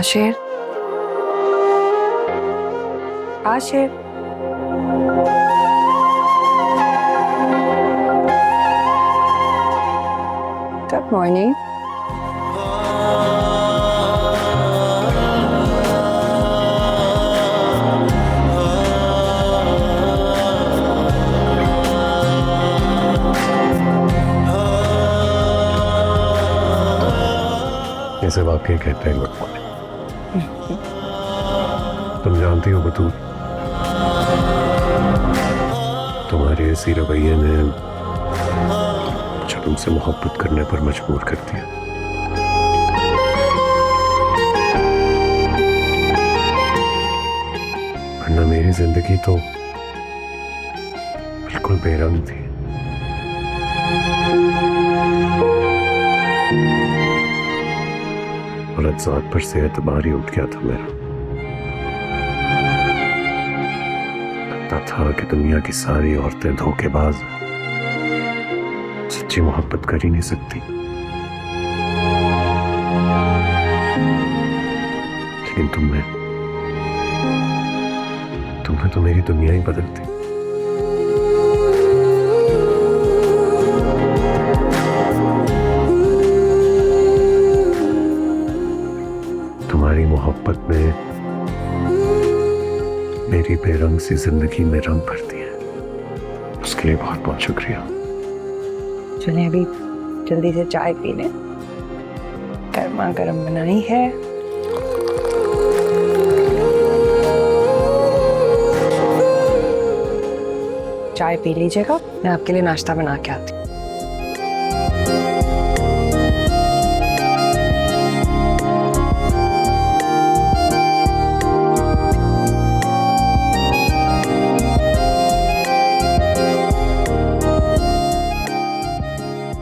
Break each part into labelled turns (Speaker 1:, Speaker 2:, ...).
Speaker 1: शेर, शेर। Good morning.
Speaker 2: इसे वाकई कहते हैं गुड मॉर्निंग। तुम जानती हो बतूल, तुम्हारे इसी रवैये ने मुझे तुमसे मोहब्बत करने पर मजबूर कर दिया। वरना मेरी जिंदगी तो बिल्कुल बेरंग थी। और ज़ात पर से एतबार ही उठ गया था मेरा। लगता था कि दुनिया की सारी औरतें धोखेबाज, सच्ची मोहब्बत कर ही नहीं सकती। लेकिन तुमने तो मेरी दुनिया ही बदल दी। तुम्हारी मोहब्बत ने मेरी बेरंग सी जिंदगी में रंग भर दिया। उसके लिए बहुत बहुत शुक्रिया।
Speaker 1: चलें अभी जल्दी से चाय पी लें, गर्मा गर्म बनाई है। चाय पी लीजिएगा, मैं आपके लिए नाश्ता बना के आती हूँ।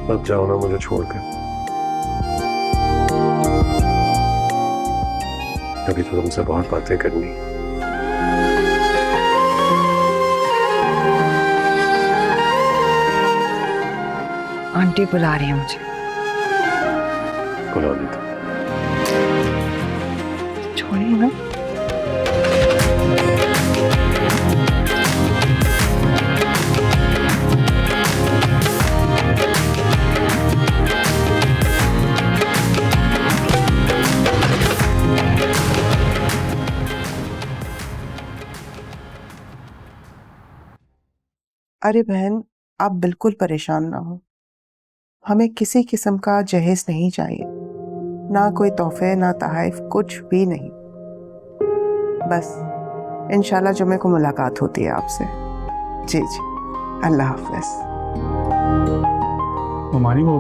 Speaker 2: मत जाओ ना मुझे छोड़कर। अभी तो तुमसे बहुत बातें करनी।
Speaker 1: आंटी बुला रही है मुझे।
Speaker 2: बुला देता।
Speaker 1: छोड़िए ना।
Speaker 3: अरे बहन, आप बिल्कुल परेशान ना हो। हमें किसी किस्म का जहेज नहीं चाहिए, ना कोई तोहफे ना तोहफे, कुछ भी नहीं। बस इंशाल्लाह जुमे को मुलाकात होती है आपसे। जी जी, अल्लाह हाफ़िज़।
Speaker 4: ममानी, वो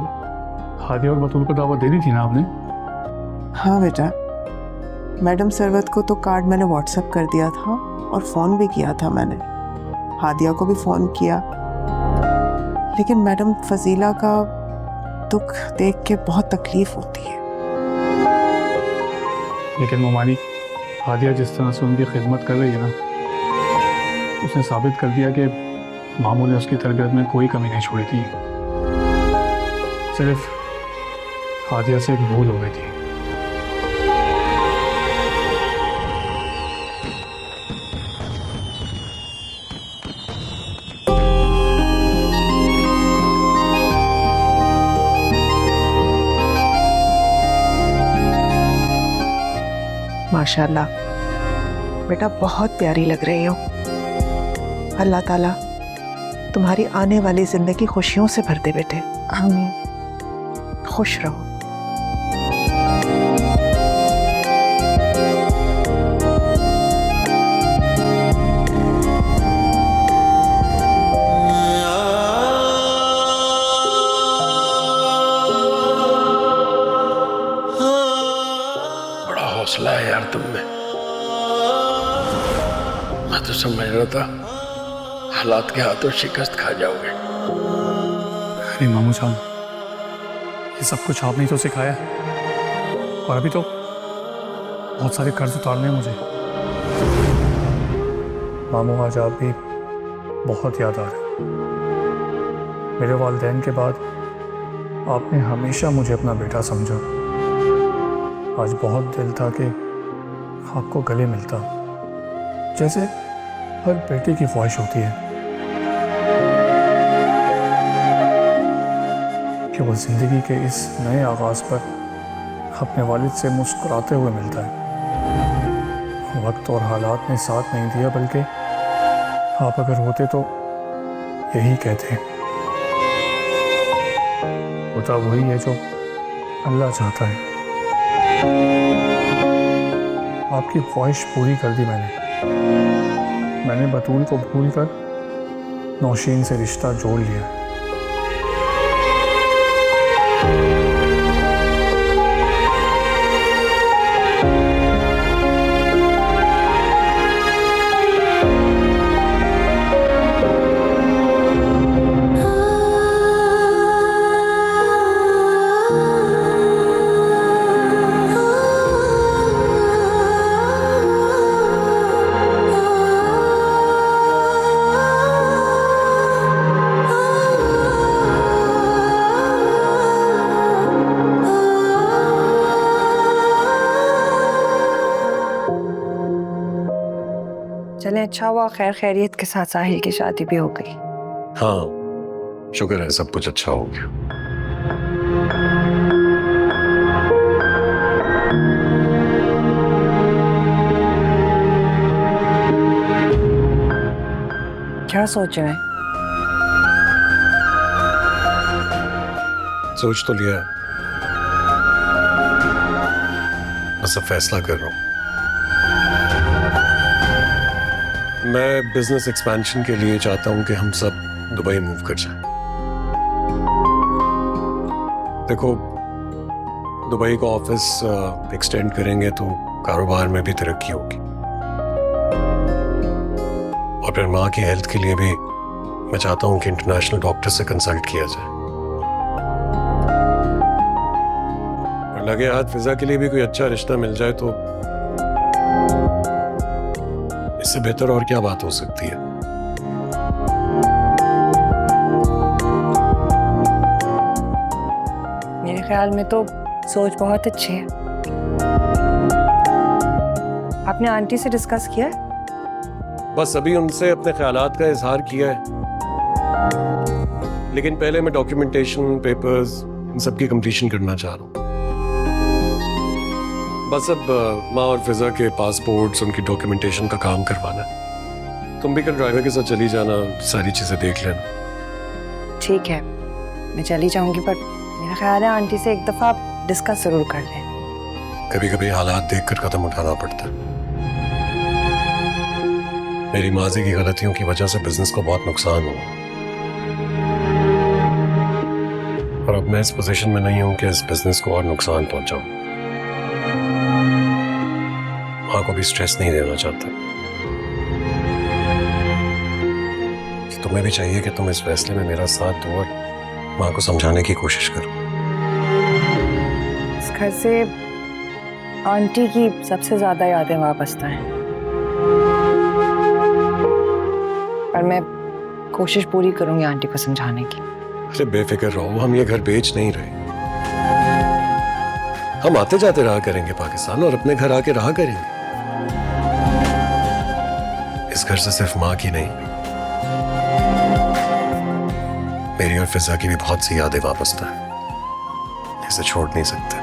Speaker 4: हादिया और बतूल को दावत दे दी थी ना आपने?
Speaker 3: हाँ बेटा, मैडम सरवत को तो कार्ड मैंने व्हाट्सएप कर दिया था और फ़ोन भी किया था मैंने। हादिया को भी फ़ोन किया, लेकिन मैडम फजीला का दुख देख के बहुत तकलीफ होती है।
Speaker 4: लेकिन ममानी, हादिया जिस तरह से उनकी खिदमत कर रही है ना, उसने साबित कर दिया कि मामू ने उसकी तरबियत में कोई कमी नहीं छोड़ी थी। सिर्फ हादिया से एक भूल हो गई थी।
Speaker 3: माशाल्लाह बेटा, बहुत प्यारी लग रही हो। अल्लाह ताला तुम्हारी आने वाली जिंदगी खुशियों से भर दे बेटे। आमीन। खुश रहो।
Speaker 5: हौसला है यार तुम में। मैं तो समझ रहा था हालात के हाथों शिकस्त खा जाओगे।
Speaker 4: अरे मामू साहब, ये सब कुछ आपने ही तो सिखाया, और अभी तो बहुत सारे कर्ज उतारने हैं मुझे। मामू, आज आप भी बहुत याद आ रहे। मेरे वालिदैन के बाद आपने हमेशा मुझे अपना बेटा समझा। आज बहुत दिल था कि आपको गले मिलता, जैसे हर बेटे की ख्वाहिश होती है कि वो ज़िंदगी के इस नए आगाज़ पर अपने वालिद से मुस्कुराते हुए मिलता है। वक्त और हालात ने साथ नहीं दिया, बल्कि आप अगर होते तो यही कहते हैं, होता वही है जो अल्लाह चाहता है। आपकी ख्वाहिश पूरी कर दी मैंने बतूल को भूलकर नौशीन से रिश्ता जोड़ लिया।
Speaker 1: चले, अच्छा हुआ खैर खैरियत के साथ साहिल की शादी भी हो गई।
Speaker 2: हाँ, शुक्र है सब कुछ अच्छा हो गया।
Speaker 1: क्या सोच रहे हैं?
Speaker 2: सोच तो लिया है, बस अब फैसला कर रहा हूं। मैं बिजनेस एक्सपेंशन के लिए चाहता हूं कि हम सब दुबई मूव कर जाएं। देखो, दुबई का ऑफिस एक्सटेंड करेंगे तो कारोबार में भी तरक्की होगी, और फिर माँ की हेल्थ के लिए भी मैं चाहता हूं कि इंटरनेशनल डॉक्टर से कंसल्ट किया जाए। और लगे हाथ फिजा के लिए भी कोई अच्छा रिश्ता मिल जाए तो इससे बेहतर और क्या बात हो सकती है।
Speaker 1: मेरे ख्याल में तो सोच बहुत अच्छी है। आपने आंटी से डिस्कस किया है?
Speaker 2: बस अभी उनसे अपने ख्यालात का इजहार किया है, लेकिन पहले मैं डॉक्यूमेंटेशन, पेपर्स, इन सब की कंप्लीशन करना चाह रहा हूँ। बस अब माँ और फिजा के पासपोर्ट्स, उनकी डॉक्यूमेंटेशन का काम करवाना है। तुम भी कल ड्राइवर के साथ चली जाना, सारी चीजें देख लेना।
Speaker 1: ठीक है, मैं चली जाऊंगी, पर मेरा ख्याल है आंटी से एक दफा डिस्कस जरूर कर लें।
Speaker 2: कभी कभी हालात देखकर कदम उठाना पड़ता है। मेरी माजी की गलतियों की वजह से बिजनेस को बहुत नुकसान हुआ, और अब मैं इस पोजीशन में नहीं हूं कि इस बिजनेस को और नुकसान पहुंचाऊं। माँ को भी स्ट्रेस नहीं देना चाहता। तुम्हें भी चाहिए कि तुम इस फैसले में मेरा साथ दो और माँ को समझाने की कोशिश करो।
Speaker 1: इस घर से आंटी की सबसे ज्यादा यादें वाबस्ता हैं, पर मैं कोशिश पूरी करूंगी आंटी को समझाने की।
Speaker 2: अरे बेफिक्र रहो, हम ये घर बेच नहीं रहे। हम आते जाते रहा करेंगे पाकिस्तान, और अपने घर आके रहा करेंगे। इस घर से सिर्फ माँ की नहीं, मेरी और फिजा की भी बहुत सी यादें वापस है। इसे छोड़ नहीं सकते।